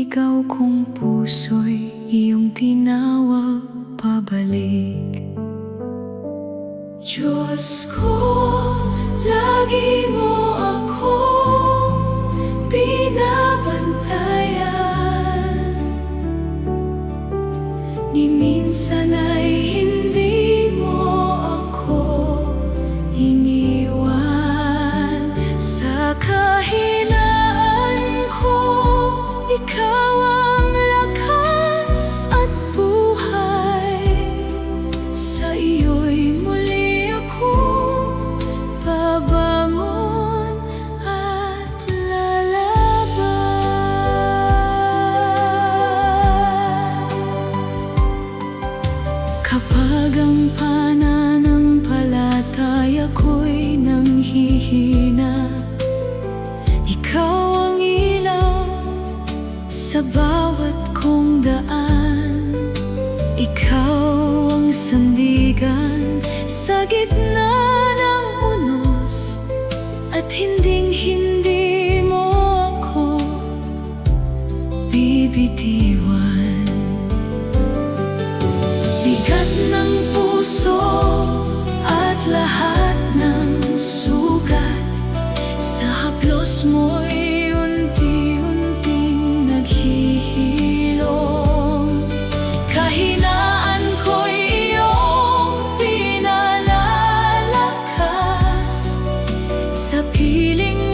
Ikaw kong puso'y iyong tinawag pabalik. Diyos ko, lagi mo akong binabantayan. Ni minsan ay hindi mo ako iniwan. Sa kahinaan ko, ikaw ang lakas at buhay. Sa iyo'y muli akong babangon at lalaban. Kapag ang pananampalataya ko'y nanghihina, ikaw ang ilaw sa bawat kong daan. Ikaw ang sandigan sa gitna ng unos, at hinding-hindi mo ako bibitiwan. Bigat ng puso at lahat ng sugat, sa haplos mo'y unti-unting naghihilom. Kahinaan ko'y iyong pinalalakas, sa piling